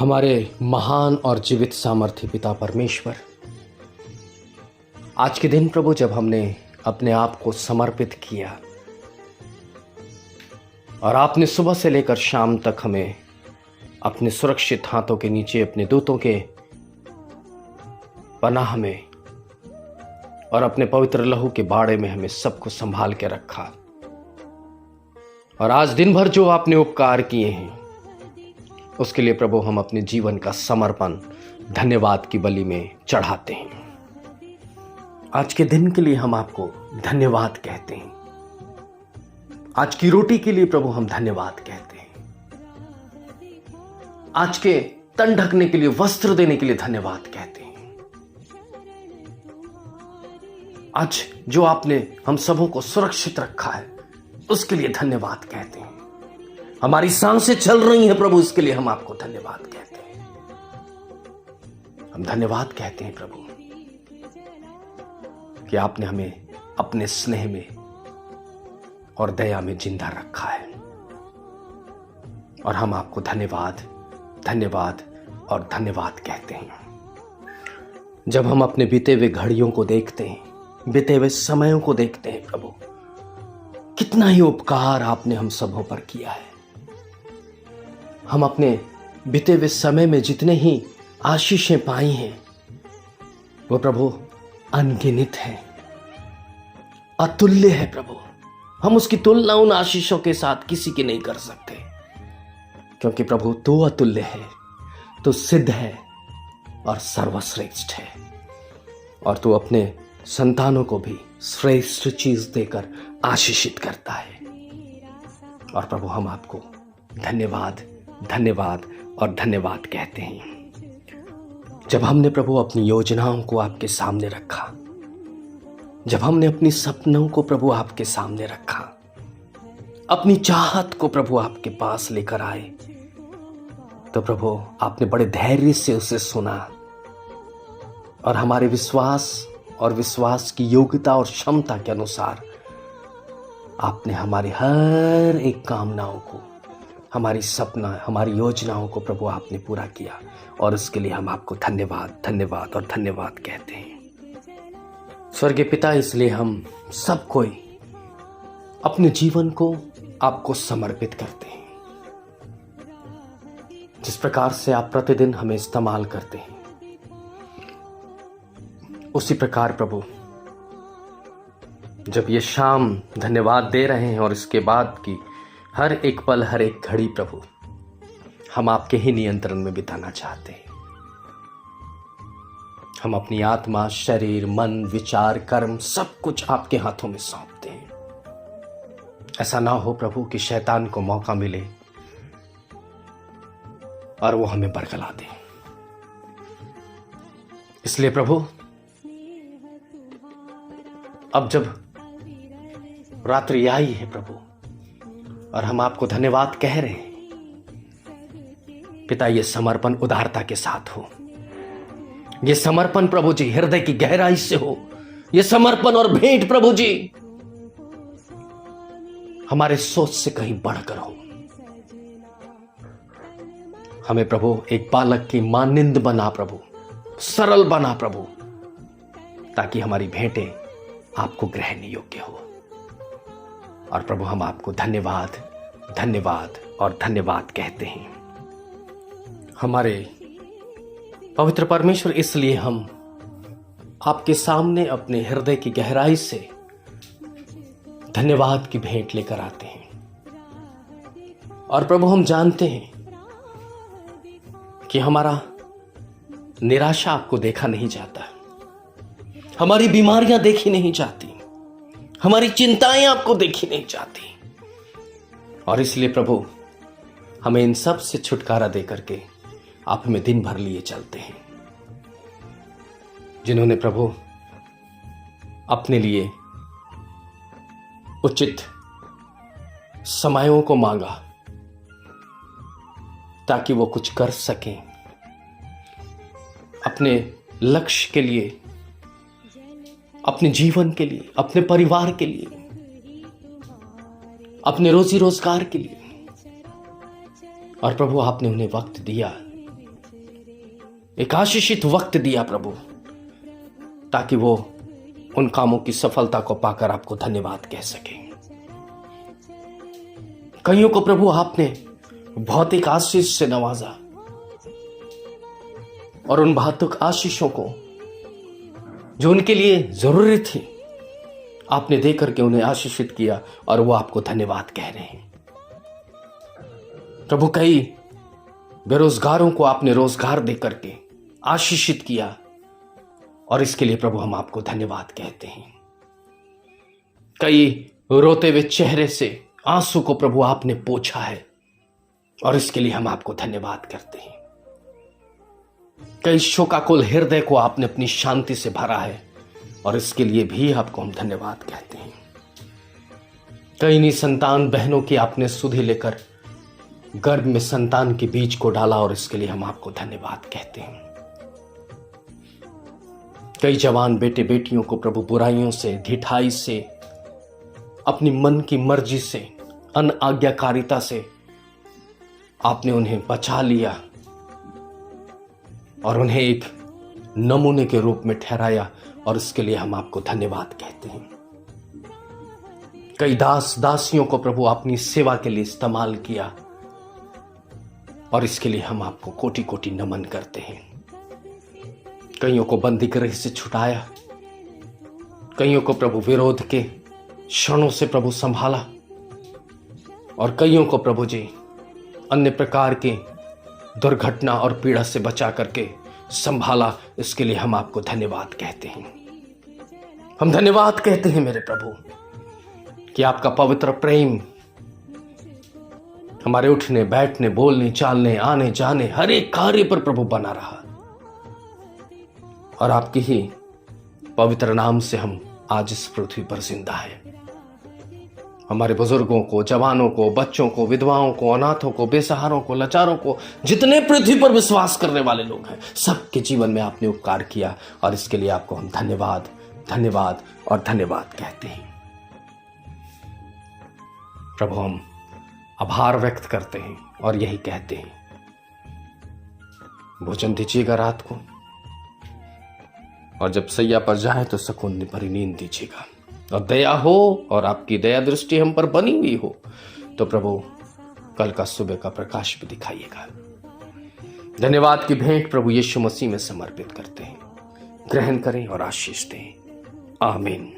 हमारे महान और जीवित सामर्थ्य पिता परमेश्वर, आज के दिन प्रभु जब हमने अपने आप को समर्पित किया और आपने सुबह से लेकर शाम तक हमें अपने सुरक्षित हाथों के नीचे अपने दूतों के पनाह में और अपने पवित्र लहू के बाड़े में हमें सबको संभाल के रखा, और आज दिन भर जो आपने उपकार किए हैं उसके लिए प्रभु हम अपने जीवन का समर्पण धन्यवाद की बलि में चढ़ाते हैं। आज के दिन के लिए हम आपको धन्यवाद कहते हैं। आज की रोटी के लिए प्रभु हम धन्यवाद कहते हैं। आज के तन ढकने के लिए, वस्त्र देने के लिए धन्यवाद कहते हैं। आज जो आपने हम सबों को सुरक्षित रखा है उसके लिए धन्यवाद कहते हैं। हमारी सांसें चल रही हैं प्रभु, इसके लिए हम आपको धन्यवाद कहते हैं। हम धन्यवाद कहते हैं प्रभु कि आपने हमें अपने स्नेह में और दया में जिंदा रखा है, और हम आपको धन्यवाद धन्यवाद और धन्यवाद कहते हैं। जब हम अपने बीते हुए घड़ियों को देखते हैं, बीते हुए समयों को देखते हैं प्रभु, कितना ही उपकार आपने हम सबों पर किया है। हम अपने बीते हुए समय में जितने ही आशीषें पाई हैं वो प्रभु अनगिनत है, अतुल्य है प्रभु। हम उसकी तुलना उन आशीषों के साथ किसी की नहीं कर सकते, क्योंकि प्रभु तू अतुल्य है, तू सिद्ध है और सर्वश्रेष्ठ है, और तू अपने संतानों को भी श्रेष्ठ चीज देकर आशीषित करता है। और प्रभु हम आपको धन्यवाद धन्यवाद और धन्यवाद कहते हैं। जब हमने प्रभु अपनी योजनाओं को आपके सामने रखा, जब हमने अपनी सपनों को प्रभु आपके सामने रखा, अपनी चाहत को प्रभु आपके पास लेकर आए, तो प्रभु आपने बड़े धैर्य से उसे सुना, और हमारे विश्वास और विश्वास की योग्यता और क्षमता के अनुसार आपने हमारी हर एक कामनाओं को, हमारी सपना, हमारी योजनाओं को प्रभु आपने पूरा किया, और उसके लिए हम आपको धन्यवाद धन्यवाद और धन्यवाद कहते हैं। स्वर्गीय पिता, इसलिए हम सब कोई अपने जीवन को आपको समर्पित करते हैं। जिस प्रकार से आप प्रतिदिन हमें इस्तेमाल करते हैं, उसी प्रकार प्रभु जब ये शाम धन्यवाद दे रहे हैं और इसके बाद की हर एक पल, हर एक घड़ी प्रभु हम आपके ही नियंत्रण में बिताना चाहते हैं। हम अपनी आत्मा, शरीर, मन, विचार, कर्म सब कुछ आपके हाथों में सौंपते हैं। ऐसा ना हो प्रभु कि शैतान को मौका मिले और वो हमें बरगला दे। इसलिए प्रभु अब जब रात्रि आई है प्रभु और हम आपको धन्यवाद कह रहे हैं, पिता ये समर्पण उदारता के साथ हो। ये समर्पण प्रभु जी हृदय की गहराई से हो। ये समर्पण और भेंट प्रभु जी हमारे सोच से कहीं बढ़कर हो। हमें प्रभु एक बालक की मानिंद बना प्रभु, सरल बना प्रभु, ताकि हमारी भेंटें आपको ग्रहण योग्य हो। और प्रभु हम आपको धन्यवाद धन्यवाद और धन्यवाद कहते हैं। हमारे पवित्र परमेश्वर, इसलिए हम आपके सामने अपने हृदय की गहराई से धन्यवाद की भेंट लेकर आते हैं। और प्रभु हम जानते हैं कि हमारा निराशा आपको देखा नहीं जाता, हमारी बीमारियां देखी नहीं जाती, हमारी चिंताएं आपको देखी नहीं जाती। और इसलिए प्रभु हमें इन सब से छुटकारा दे करके आप हमें दिन भर लिए चलते हैं। जिन्होंने प्रभु अपने लिए उचित समयों को मांगा ताकि वो कुछ कर सकें, अपने लक्ष्य के लिए, अपने जीवन के लिए, अपने परिवार के लिए, अपने रोजी रोजगार के लिए। और प्रभु आपने उन्हें वक्त दिया एक आशीषित वक्त दिया प्रभु, ताकि वो उन कामों की सफलता को पाकर आपको धन्यवाद कह सके। कईयों को प्रभु आपने भौतिक आशीष से नवाजा और उन भौतिक आशीषों को जो उनके लिए जरूरी थी आपने दे करके उन्हें आशीषित किया और वो आपको धन्यवाद कह रहे हैं। प्रभु कई बेरोजगारों को आपने रोजगार दे करके आशीषित किया और इसके लिए प्रभु हम आपको धन्यवाद कहते हैं। कई रोते हुए चेहरे से आंसू को प्रभु आपने पोंछा है और इसके लिए हम आपको धन्यवाद करते हैं। कई शोकाकुल हृदय को आपने अपनी शांति से भरा है और इसके लिए भी आपको हम धन्यवाद कहते हैं। कई निसंतान बहनों की आपने सुधि लेकर गर्भ में संतान के बीज को डाला और इसके लिए हम आपको धन्यवाद कहते हैं। कई जवान बेटे बेटियों को प्रभु बुराइयों से, ढिठाई से, अपनी मन की मर्जी से, अनआज्ञाकारिता से आपने उन्हें बचा लिया और उन्हें एक नमूने के रूप में ठहराया और इसके लिए हम आपको धन्यवाद कहते हैं। कई दास दासियों को प्रभु अपनी सेवा के लिए इस्तेमाल किया और इसके लिए हम आपको कोटि कोटि नमन करते हैं। कईयों को बंदी गृह से छुटाया, कईयों को प्रभु विरोध के क्षणों से प्रभु संभाला और कईयों को प्रभु जी अन्य प्रकार के दुर्घटना और पीड़ा से बचा करके संभाला। इसके लिए हम आपको धन्यवाद कहते हैं। हम धन्यवाद कहते हैं मेरे प्रभु कि आपका पवित्र प्रेम हमारे उठने बैठने, बोलने, चालने, आने जाने हर एक कार्य पर प्रभु बना रहा और आपके ही पवित्र नाम से हम आज इस पृथ्वी पर जिंदा है। हमारे बुजुर्गों को, जवानों को, बच्चों को, विधवाओं को, अनाथों को, बेसहारों को, लाचारों को, जितने पृथ्वी पर विश्वास करने वाले लोग हैं, सबके जीवन में आपने उपकार किया और इसके लिए आपको हम धन्यवाद, धन्यवाद और धन्यवाद कहते हैं। प्रभु हम आभार व्यक्त करते हैं और यही कहते हैं, भोजन दीजिएगा रात को और जब सैया पर जाए तो सुकून भरी नींद दीजिएगा और दया हो और आपकी दया दृष्टि हम पर बनी हुई हो तो प्रभु कल का सुबह का प्रकाश भी दिखाइएगा। धन्यवाद की भेंट प्रभु यीशु मसीह में समर्पित करते हैं। ग्रहण करें और आशीष दें। आमीन।